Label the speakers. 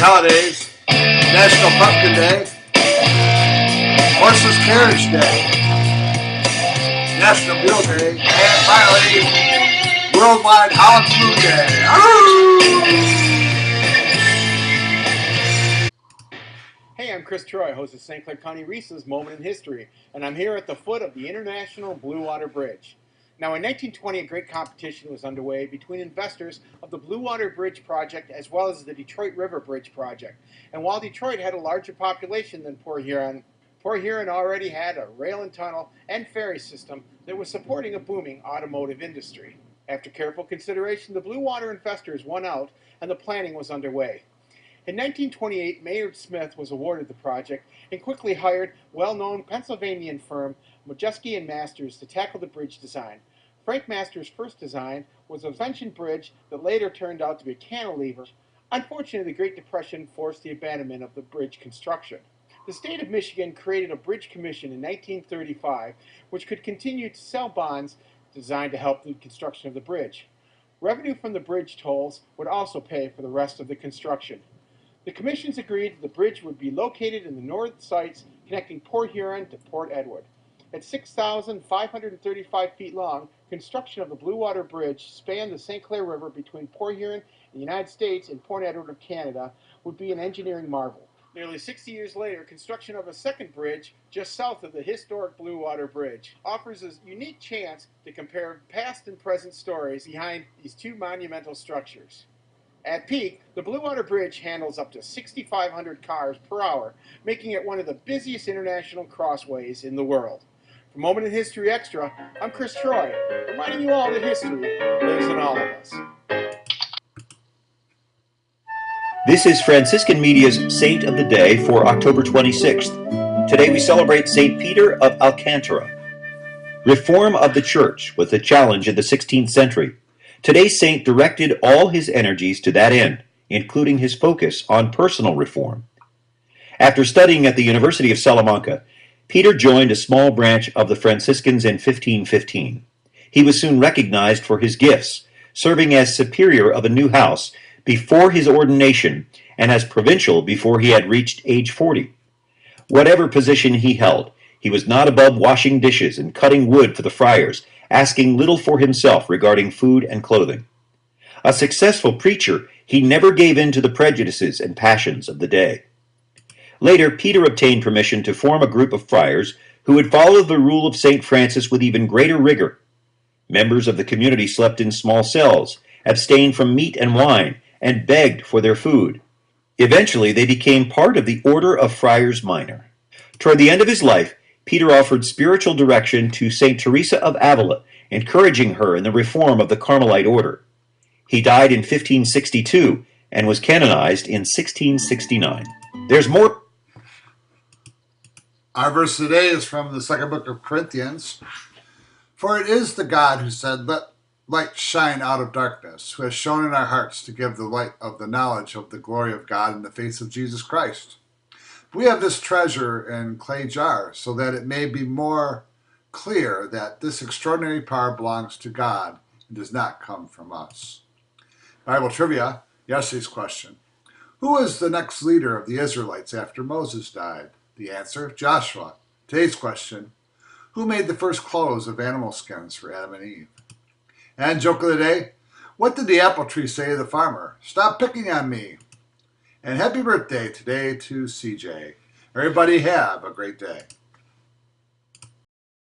Speaker 1: holidays, National Pumpkin Day, Horseless Carriage Day, National Mule Day, and finally, Worldwide Holland Flu Day.
Speaker 2: Hey, I'm Chris Troy, host of St. Clair County Reese's Moment in History, and I'm here at the foot of the International Blue Water Bridge. Now, in 1920, a great competition was underway between investors of the Blue Water Bridge project as well as the Detroit River Bridge project. And while Detroit had a larger population than Port Huron already had a rail and tunnel and ferry system that was supporting a booming automotive industry. After careful consideration, the Blue Water investors won out and the planning was underway. In 1928, Maynard Smith was awarded the project and quickly hired well-known Pennsylvanian firm Modjeski & Masters to tackle the bridge design. Frank Masters' first design was a suspension bridge that later turned out to be a cantilever. Unfortunately, the Great Depression forced the abandonment of the bridge construction. The state of Michigan created a bridge commission in 1935, which could continue to sell bonds designed to help the construction of the bridge. Revenue from the bridge tolls would also pay for the rest of the construction. The commissions agreed that the bridge would be located in the north sites connecting Port Huron to Port Edward. At 6,535 feet long, construction of the Blue Water Bridge spanned the St. Clair River between Port Huron in the United States and Port Edward of Canada would be an engineering marvel. Nearly 60 years later, construction of a second bridge just south of the historic Blue Water Bridge offers a unique chance to compare past and present stories behind these two monumental structures. At peak, the Blue Water Bridge handles up to 6,500 cars per hour, making it one of the busiest international crossways in the world. For Moment in History Extra, I'm Chris Troy, reminding you all that history lives in all of us.
Speaker 3: This is Franciscan Media's Saint of the Day for October 26th. Today we celebrate St. Peter of Alcantara. Reform of the Church was the challenge in the 16th century. Today's saint directed all his energies to that end, including his focus on personal reform. After studying at the University of Salamanca, Peter joined a small branch of the Franciscans in 1515. He was soon recognized for his gifts, serving as superior of a new house before his ordination and as provincial before he had reached age 40. Whatever position he held, he was not above washing dishes and cutting wood for the friars, asking little for himself regarding food and clothing. A successful preacher, he never gave in to the prejudices and passions of the day. Later, Peter obtained permission to form a group of friars who would follow the rule of St. Francis with even greater rigor. Members of the community slept in small cells, abstained from meat and wine, and begged for their food. Eventually, they became part of the Order of Friars Minor. Toward the end of his life, Peter offered spiritual direction to St. Teresa of Avila, encouraging her in the reform of the Carmelite order. He died in 1562 and was canonized in 1669. There's more.
Speaker 1: Our verse today is from the second book of Corinthians. For it is the God who said, "Let light shine out of darkness," who has shone in our hearts to give the light of the knowledge of the glory of God in the face of Jesus Christ. We have this treasure in clay jars so that it may be more clear that this extraordinary power belongs to God and does not come from us. Bible trivia, yesterday's question. Who was the next leader of the Israelites after Moses died? The answer, Joshua. Today's question, who made the first clothes of animal skins for Adam and Eve? And joke of the day, what did the apple tree say to the farmer? Stop picking on me. And happy birthday today to CJ. Everybody have a great day.